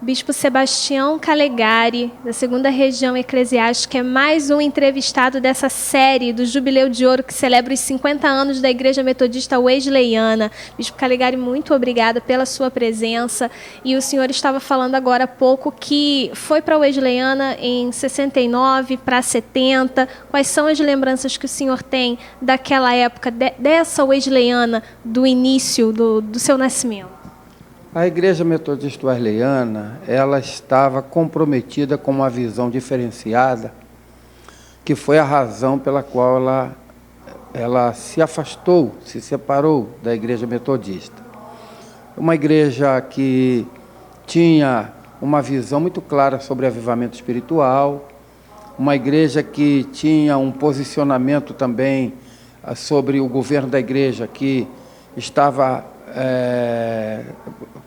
Bispo Sebastião Calegari, da 2ª Região Eclesiástica, é mais um entrevistado dessa série do Jubileu de Ouro, que celebra os 50 anos da Igreja Metodista Wesleyana. Bispo Calegari, muito obrigada pela sua presença. E o senhor estava falando agora há pouco que foi para a Wesleyana em 69, para 70. Quais são as lembranças que o senhor tem daquela época, dessa Wesleyana, do início do seu nascimento? A Igreja Metodista Wesleyana, ela estava comprometida com uma visão diferenciada, que foi a razão pela qual ela se afastou, se separou da Igreja Metodista. Uma igreja que tinha uma visão muito clara sobre avivamento espiritual, uma igreja que tinha um posicionamento também sobre o governo da igreja, que estava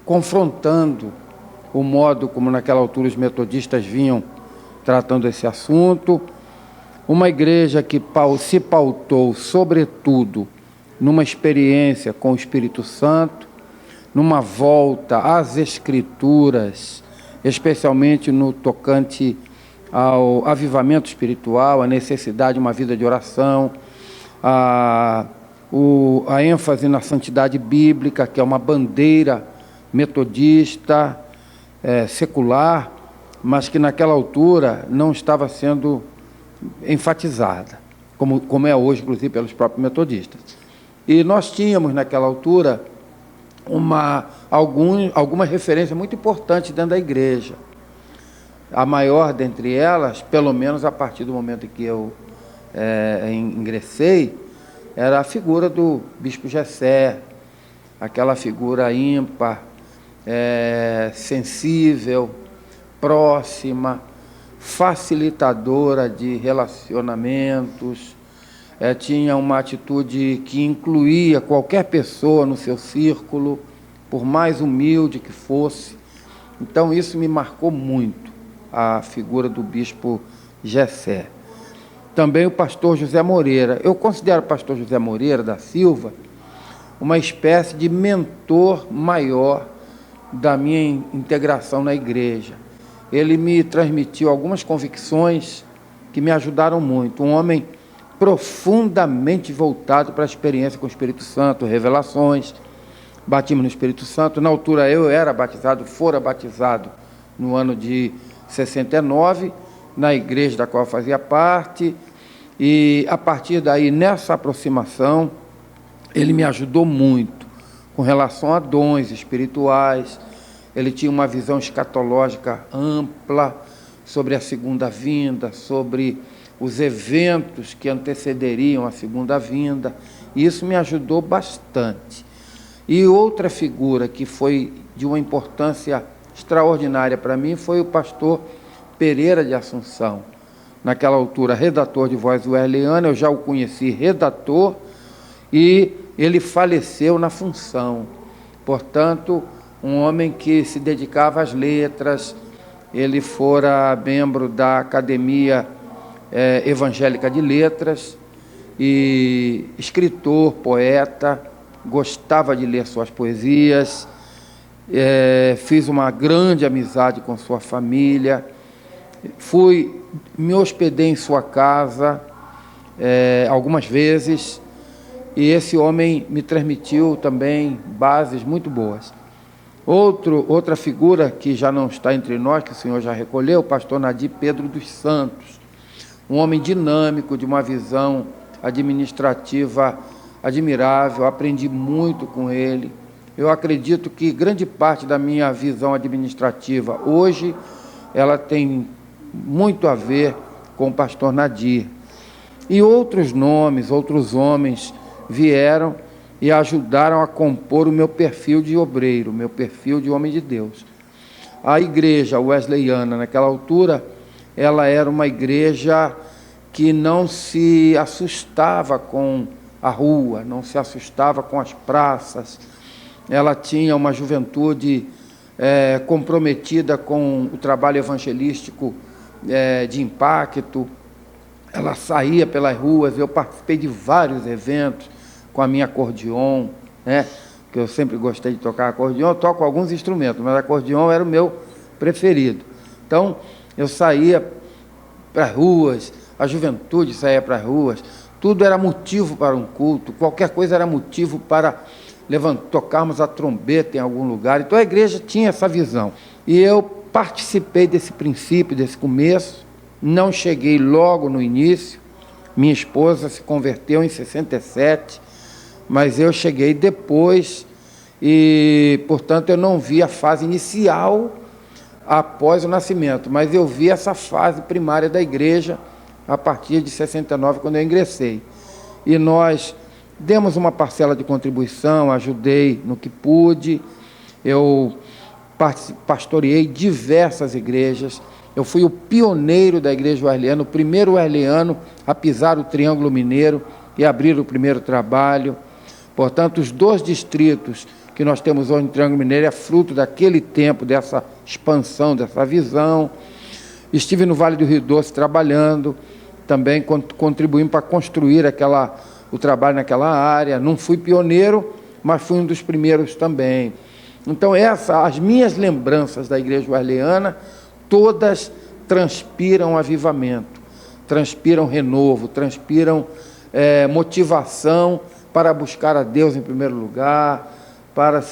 confrontando o modo como naquela altura os metodistas vinham tratando esse assunto. Uma igreja que se pautou, sobretudo, numa experiência com o Espírito Santo, numa volta às Escrituras, especialmente no tocante ao avivamento espiritual, a necessidade de uma vida de oração, a ênfase na santidade bíblica, que é uma bandeira metodista, secular, mas que naquela altura não estava sendo enfatizada, como é hoje, inclusive, pelos próprios metodistas. E nós tínhamos, naquela altura, algumas referências muito importantes dentro da igreja. A maior dentre elas, pelo menos a partir do momento em que eu ingressei, era a figura do Bispo Jessé, aquela figura ímpar, sensível, próxima, facilitadora de relacionamentos, tinha uma atitude que incluía qualquer pessoa no seu círculo, por mais humilde que fosse. Então isso me marcou muito, a figura do Bispo Jessé. Também o pastor José Moreira. Eu considero o pastor José Moreira da Silva uma espécie de mentor maior da minha integração na igreja. Ele me transmitiu algumas convicções que me ajudaram muito. Um homem profundamente voltado para a experiência com o Espírito Santo, revelações, batismo no Espírito Santo. Na altura eu fora batizado no ano de 69, na igreja da qual eu fazia parte, e a partir daí, nessa aproximação, ele me ajudou muito com relação a dons espirituais. Ele tinha uma visão escatológica ampla sobre a segunda vinda, sobre os eventos que antecederiam a segunda vinda, e isso me ajudou bastante. E outra figura que foi de uma importância extraordinária para mim foi o pastor Pereira de Assunção. Naquela altura, redator de Voz Wesleyana, eu já o conheci redator, e ele faleceu na função. Portanto, um homem que se dedicava às letras, ele fora membro da Academia Evangélica de Letras, e escritor, poeta, gostava de ler suas poesias, fiz uma grande amizade com sua família, me hospedei em sua casa algumas vezes, e esse homem me transmitiu também bases muito boas. Outra figura que já não está entre nós, que o senhor já recolheu, o pastor Nadir Pedro dos Santos, um homem dinâmico, de uma visão administrativa admirável, aprendi muito com ele. Eu acredito que grande parte da minha visão administrativa hoje, ela tem muito a ver com o pastor Nadir. E outros nomes, outros homens vieram e ajudaram a compor o meu perfil de obreiro, o meu perfil de homem de Deus. A igreja wesleyana, naquela altura, ela era uma igreja que não se assustava com a rua, não se assustava com as praças. Ela tinha uma juventude comprometida com o trabalho evangelístico de impacto. Ela saía pelas ruas, eu participei de vários eventos com a minha acordeon, que eu sempre gostei de tocar acordeon. Eu toco alguns instrumentos, mas acordeon era o meu preferido. Então, eu saía para as ruas, a juventude saía para as ruas, tudo era motivo para um culto, qualquer coisa era motivo para tocarmos a trombeta em algum lugar. Então a igreja tinha essa visão. E eu participei desse princípio, desse começo, não cheguei logo no início. Minha esposa se converteu em 67, mas eu cheguei depois e, portanto, eu não vi a fase inicial após o nascimento, mas eu vi essa fase primária da igreja a partir de 69, quando eu ingressei. E nós demos uma parcela de contribuição, ajudei no que pude, eu pastoreei diversas igrejas, eu fui o pioneiro da igreja wesleyana, o primeiro wesleyano a pisar o Triângulo Mineiro e abrir o primeiro trabalho. Portanto, os 2 distritos que nós temos hoje no Triângulo Mineiro é fruto daquele tempo, dessa expansão, dessa visão. Estive no Vale do Rio Doce trabalhando, também contribuindo para construir o trabalho naquela área. Não fui pioneiro, mas fui um dos primeiros também. Então, as minhas lembranças da igreja wesleyana, todas transpiram avivamento, transpiram renovo, transpiram motivação para buscar a Deus em primeiro lugar, para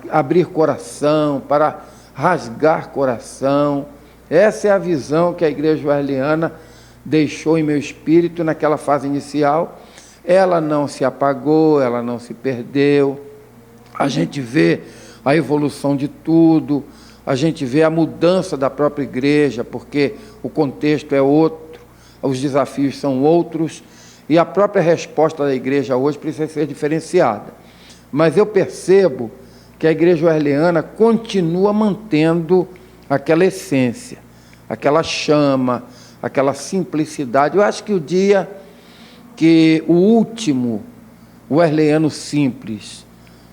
abrir coração, para rasgar coração. Essa é a visão que a igreja wesleyana deixou em meu espírito naquela fase inicial. Ela não se apagou, ela não se perdeu. A gente vê a evolução de tudo, a gente vê a mudança da própria igreja, porque o contexto é outro, os desafios são outros, e a própria resposta da igreja hoje precisa ser diferenciada. Mas eu percebo que a igreja wesleyana continua mantendo aquela essência, aquela chama, aquela simplicidade. Eu acho que o dia que o último wesleyano simples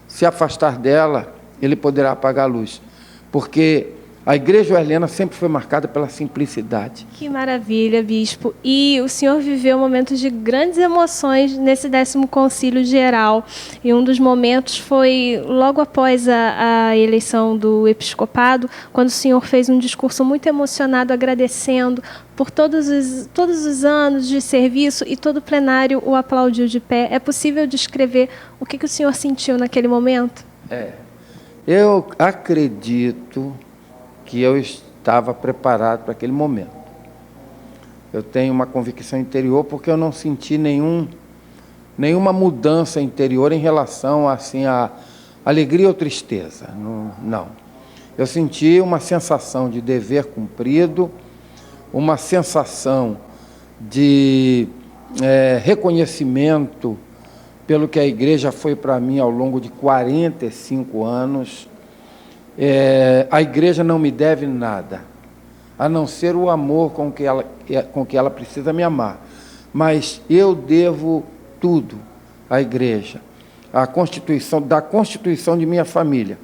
se afastar dela, ele poderá apagar a luz, porque a igreja wesleyana sempre foi marcada pela simplicidade. Que maravilha, bispo. E o senhor viveu momentos de grandes emoções nesse 10º Concílio Geral. E um dos momentos foi logo após a eleição do episcopado, quando o senhor fez um discurso muito emocionado, agradecendo por todos os anos de serviço, e todo o plenário o aplaudiu de pé. É possível descrever o que o senhor sentiu naquele momento? Eu acredito que eu estava preparado para aquele momento. Eu tenho uma convicção interior, porque eu não senti nenhuma mudança interior em relação assim, a alegria ou tristeza. Não. Eu senti uma sensação de dever cumprido, uma sensação de reconhecimento pelo que a igreja foi para mim ao longo de 45 anos. A igreja não me deve nada, a não ser o amor com que ela precisa me amar. Mas eu devo tudo à igreja, da constituição de minha família,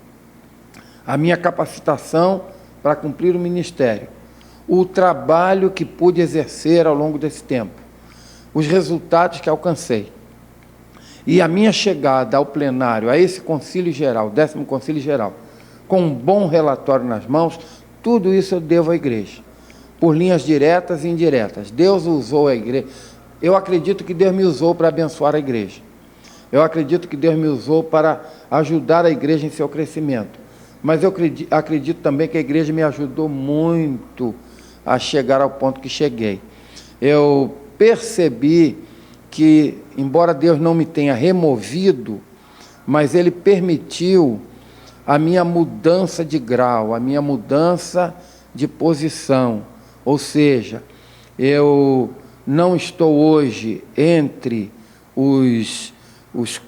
a minha capacitação para cumprir o ministério, o trabalho que pude exercer ao longo desse tempo, os resultados que alcancei. E a minha chegada ao plenário, a esse Concílio Geral, 10º Concílio Geral, com um bom relatório nas mãos, tudo isso eu devo à igreja, por linhas diretas e indiretas. Deus usou a igreja. Eu acredito que Deus me usou para abençoar a igreja. Eu acredito que Deus me usou para ajudar a igreja em seu crescimento. Mas eu acredito também que a igreja me ajudou muito a chegar ao ponto que cheguei. Eu percebi que, embora Deus não me tenha removido, mas Ele permitiu a minha mudança de grau, a minha mudança de posição. Ou seja, eu não estou hoje entre os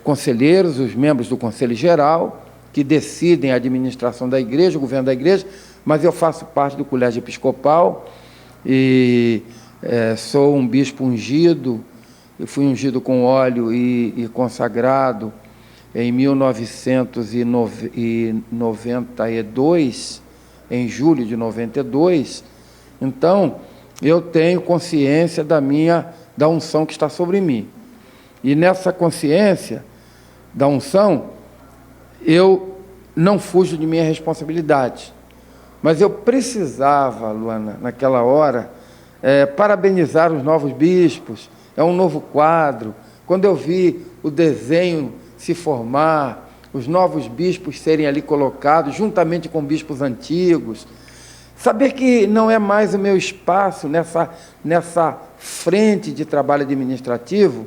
conselheiros, os membros do Conselho Geral, que decidem a administração da igreja, o governo da igreja, mas eu faço parte do Colégio Episcopal e sou um bispo ungido. Eu fui ungido com óleo e consagrado em 1992, em julho de 92. Então, eu tenho consciência da unção que está sobre mim. E nessa consciência da unção, eu não fujo de minha responsabilidade. Mas eu precisava, Luana, naquela hora, parabenizar os novos bispos. É um novo quadro. Quando eu vi o desenho se formar, os novos bispos serem ali colocados, juntamente com bispos antigos, saber que não é mais o meu espaço nessa frente de trabalho administrativo,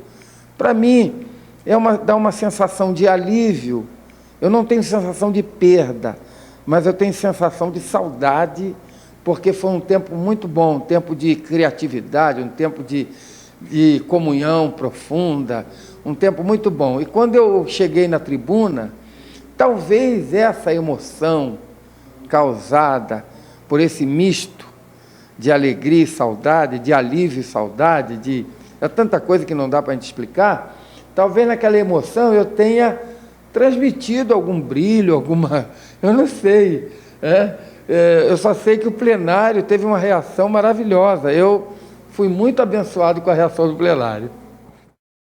para mim, dá uma sensação de alívio. Eu não tenho sensação de perda, mas eu tenho sensação de saudade, porque foi um tempo muito bom, um tempo de criatividade, um tempo de comunhão profunda, um tempo muito bom. E quando eu cheguei na tribuna, talvez essa emoção causada por esse misto de alegria e saudade, de alívio e saudade, é tanta coisa que não dá para a gente explicar, talvez naquela emoção eu tenha transmitido algum brilho, eu não sei, eu só sei que o plenário teve uma reação maravilhosa. Eu fui muito abençoado com a reação do plenário.